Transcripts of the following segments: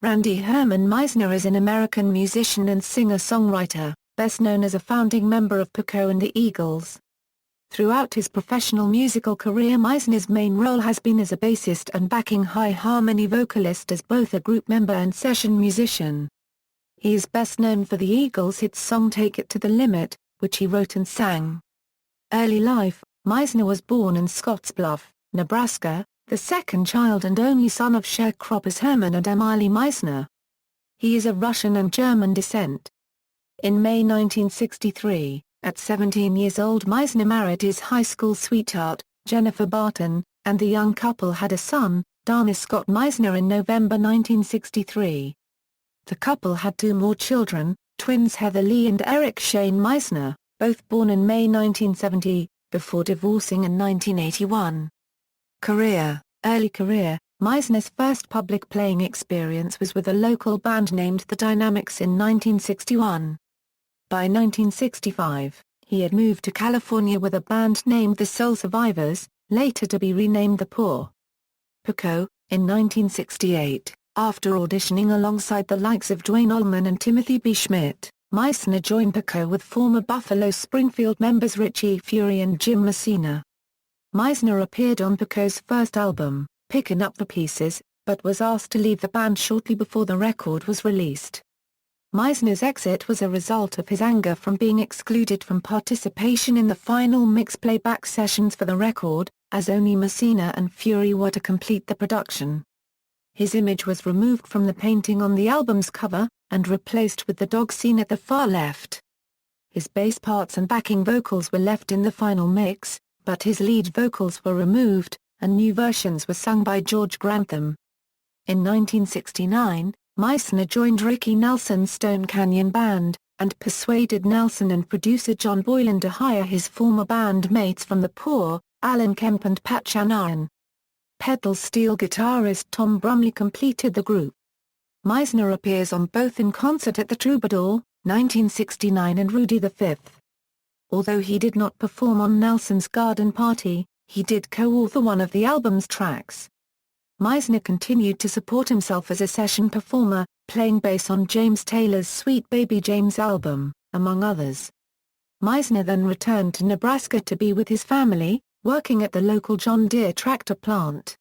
Randy Herman Meisner is an American musician and singer-songwriter, best known as a founding member of Poco and the Eagles. Throughout his professional musical career, Meisner's main role has been as a bassist and backing high harmony vocalist as both a group member and session musician. He is best known for the Eagles' hit song Take It to the Limit, which he wrote and sang. Early life: Meisner was born in Scottsbluff, Nebraska, the second child and only son of sharecroppers Herman and Emily Meisner. He is of Russian and German descent. In May 1963, at 17 years old, Meisner married his high school sweetheart, Jennifer Barton, and the young couple had a son, Dana Scott Meisner, in November 1963. The couple had two more children, twins Heather Lee and Eric Shane Meisner, both born in May 1970, before divorcing in 1981. Early career: Meisner's first public playing experience was with a local band named The Dynamics in 1961. By 1965, he had moved to California with a band named The Soul Survivors, later to be renamed The Poor. Poco. In 1968, after auditioning alongside the likes of Duane Allman and Timothy B. Schmidt, Meisner joined Poco with former Buffalo Springfield members Richie Fury and Jim Messina. Meisner appeared on Poco's first album, Pickin' Up the Pieces, but was asked to leave the band shortly before the record was released. Meisner's exit was a result of his anger from being excluded from participation in the final mix playback sessions for the record, as only Messina and Fury were to complete the production. His image was removed from the painting on the album's cover, and replaced with the dog seen at the far left. His bass parts and backing vocals were left in the final mix, but his lead vocals were removed, and new versions were sung by George Grantham. In 1969, Meisner joined Ricky Nelson's Stone Canyon Band, and persuaded Nelson and producer John Boylan to hire his former bandmates from The Poor, Alan Kemp and Pat Shanahan. Pedal steel guitarist Tom Brumley completed the group. Meisner appears on both In Concert at the Troubadour, 1969 and Rudy V. Although he did not perform on Nelson's Garden Party, he did co-author one of the album's tracks. Meisner continued to support himself as a session performer, playing bass on James Taylor's Sweet Baby James album, among others. Meisner then returned to Nebraska to be with his family, working at the local John Deere tractor plant.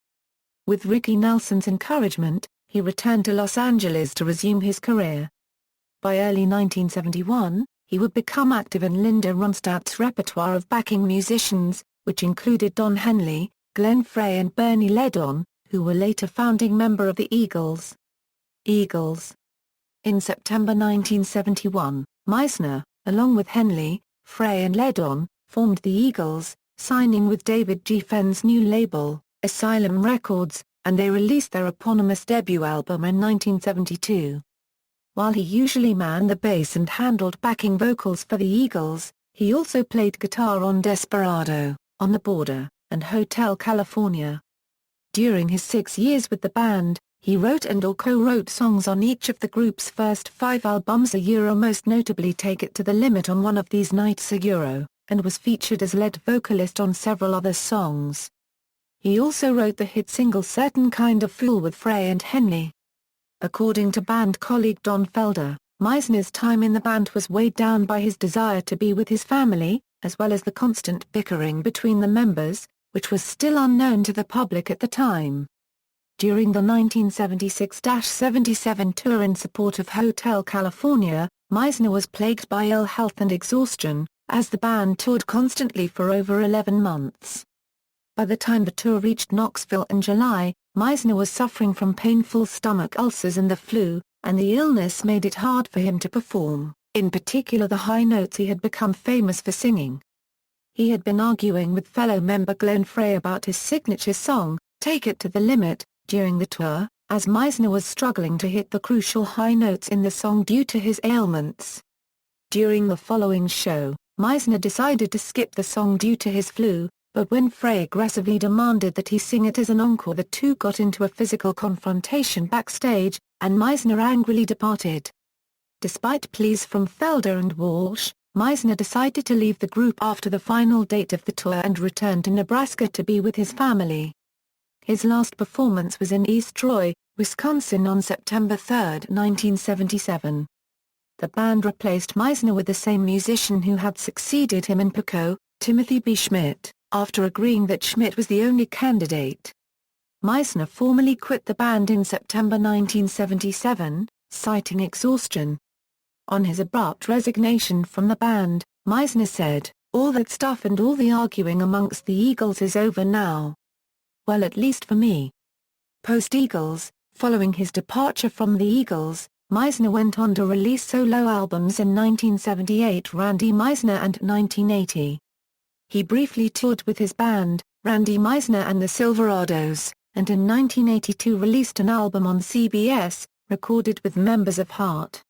With Ricky Nelson's encouragement, he returned to Los Angeles to resume his career. By early 1971, he would become active in Linda Ronstadt's repertoire of backing musicians, which included Don Henley, Glenn Frey and Bernie Leadon, who were later founding member of the Eagles. In September 1971, Meisner, along with Henley, Frey and Leadon, formed the Eagles, signing with David Gefen's new label, Asylum Records, and they released their eponymous debut album in 1972. While he usually manned the bass and handled backing vocals for the Eagles, he also played guitar on Desperado, On the Border, and Hotel California. During his 6 years with the band, he wrote and/or co-wrote songs on each of the group's first 5 albums, most notably Take It to the Limit on one of these nights, and was featured as lead vocalist on several other songs. He also wrote the hit single Certain Kind of Fool with Frey and Henley. According to band colleague Don Felder, Meisner's time in the band was weighed down by his desire to be with his family, as well as the constant bickering between the members, which was still unknown to the public at the time. During the 1976-77 tour in support of Hotel California, Meisner was plagued by ill health and exhaustion, as the band toured constantly for over 11 months. By the time the tour reached Knoxville in July, Meisner was suffering from painful stomach ulcers and the flu, and the illness made it hard for him to perform, in particular the high notes he had become famous for singing. He had been arguing with fellow member Glenn Frey about his signature song, Take It to the Limit, during the tour, as Meisner was struggling to hit the crucial high notes in the song due to his ailments. During the following show, Meisner decided to skip the song due to his flu, but when Frey aggressively demanded that he sing it as an encore, the two got into a physical confrontation backstage, and Meisner angrily departed. Despite pleas from Felder and Walsh, Meisner decided to leave the group after the final date of the tour and return to Nebraska to be with his family. His last performance was in East Troy, Wisconsin on September 3, 1977. The band replaced Meisner with the same musician who had succeeded him in Poco, Timothy B. Schmidt, after agreeing that Schmidt was the only candidate. Meisner formally quit the band in September 1977, citing exhaustion. On his abrupt resignation from the band, Meisner said, "All that stuff and all the arguing amongst the Eagles is over now. Well, at least for me." Post-Eagles, following his departure from the Eagles, Meisner went on to release solo albums in 1978, Randy Meisner, and 1980. He briefly toured with his band, Randy Meisner and the Silverados, and in 1982 released an album on CBS, recorded with members of Heart.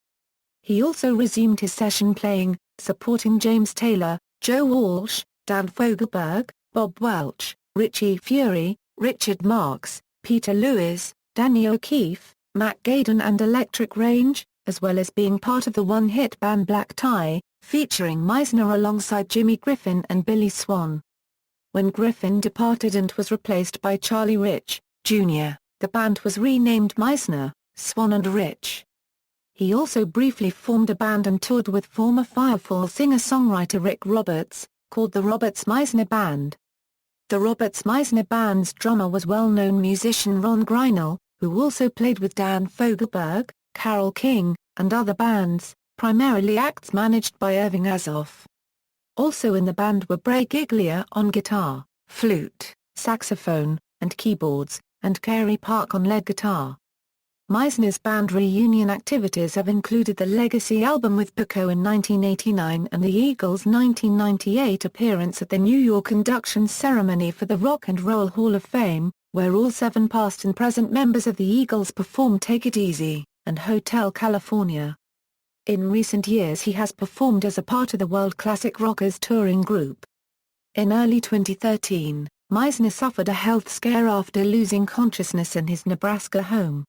He also resumed his session playing, supporting James Taylor, Joe Walsh, Dan Fogelberg, Bob Welch, Richie Fury, Richard Marx, Peter Lewis, Danny O'Keefe, Matt Gaydon and Electric Range, as well as being part of the one-hit band Black Tie, featuring Meisner alongside Jimmy Griffin and Billy Swan. When Griffin departed and was replaced by Charlie Rich, Jr., the band was renamed Meisner, Swan and Rich. He also briefly formed a band and toured with former Firefall singer-songwriter Rick Roberts, called the Roberts-Meisner Band. The Roberts-Meisner Band's drummer was well-known musician Ron Greinel, who also played with Dan Fogelberg, Carole King, and other bands, primarily acts managed by Irving Azoff. Also in the band were Bray Giglia on guitar, flute, saxophone, and keyboards, and Carey Park on lead guitar. Meisner's band reunion activities have included the Legacy album with Poco in 1989 and the Eagles' 1998 appearance at the New York induction ceremony for the Rock and Roll Hall of Fame, where all 7 past and present members of the Eagles performed Take It Easy, and Hotel California. In recent years he has performed as a part of the World Classic Rockers touring group. In early 2013, Meisner suffered a health scare after losing consciousness in his Nebraska home.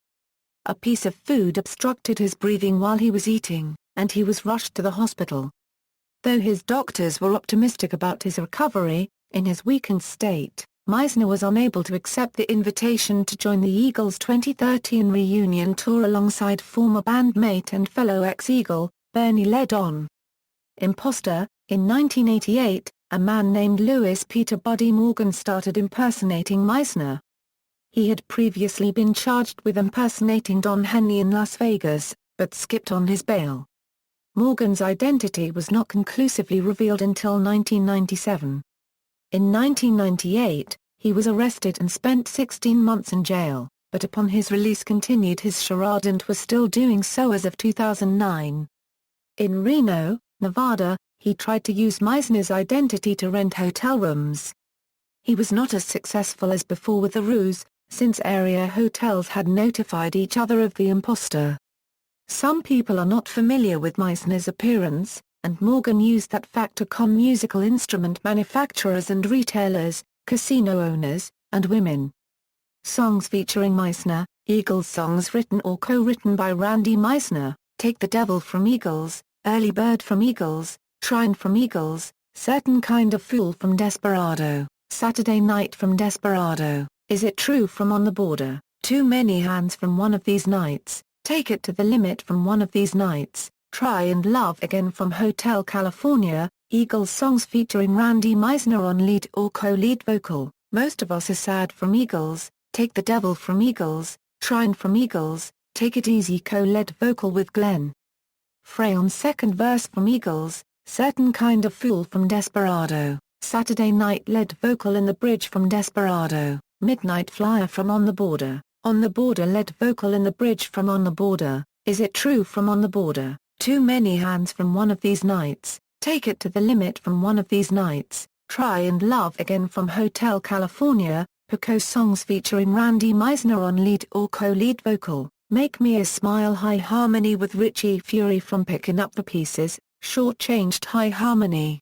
A piece of food obstructed his breathing while he was eating, and he was rushed to the hospital. Though his doctors were optimistic about his recovery, in his weakened state, Meisner was unable to accept the invitation to join the Eagles' 2013 reunion tour alongside former bandmate and fellow ex-Eagle, Bernie Ledon. Imposter. In 1988, a man named Louis Peter Buddy Morgan started impersonating Meisner. He had previously been charged with impersonating Don Henley in Las Vegas, but skipped on his bail. Morgan's identity was not conclusively revealed until 1997. In 1998, he was arrested and spent 16 months in jail, but upon his release continued his charade and was still doing so as of 2009. In Reno, Nevada, he tried to use Meisner's identity to rent hotel rooms. He was not as successful as before with the ruse, since area hotels had notified each other of the imposter. Some people are not familiar with Meisner's appearance, and Morgan used that fact to con musical instrument manufacturers and retailers, casino owners, and women. Songs featuring Meisner. Eagles songs written or co-written by Randy Meisner: Take the Devil from Eagles, Early Bird from Eagles, Trine from Eagles, Certain Kind of Fool from Desperado, Saturday Night from Desperado, Is It True from On the Border, Too Many Hands from One of These Nights, Take It to the Limit from One of These Nights, Try and Love Again from Hotel California. Eagles songs featuring Randy Meisner on lead or co-lead vocal: Most of Us Are Sad from Eagles, Take the Devil from Eagles, Trine from Eagles, Take It Easy co-lead vocal with Glenn Frey on second verse from Eagles, Certain Kind of Fool from Desperado, Saturday Night lead vocal in the bridge from Desperado, Midnight Flyer from On the Border lead vocal in the bridge from On the Border, Is It True from On the Border, Too Many Hands from One of These Nights, Take It to the Limit from One of These Nights, Try and Love Again from Hotel California. Poco songs featuring Randy Meisner on lead or co-lead vocal: Make Me a Smile high harmony with Richie Fury from Picking Up the Pieces, Short-Changed high harmony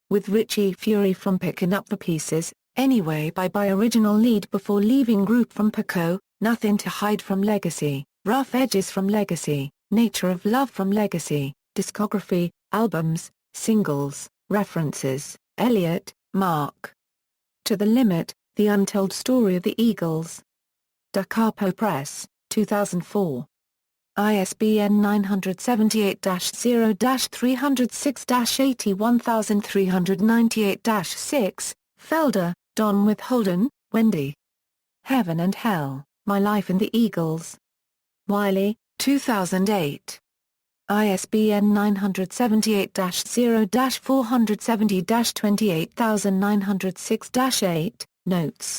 with Richie Fury from Picking Up the Pieces, Anyway by original lead before leaving group from Poco, Nothing to Hide from Legacy, Rough Edges from Legacy, Nature of Love from Legacy. Discography, albums, singles, references: Elliott, Mark. To the Limit, The Untold Story of the Eagles. Da Capo Press. 2004. ISBN 978-0-306-81398-6, Felder, Don with Holden, Wendy. Heaven and Hell, My Life in the Eagles. Wiley, 2008. ISBN 978-0-470-28906-8, Notes.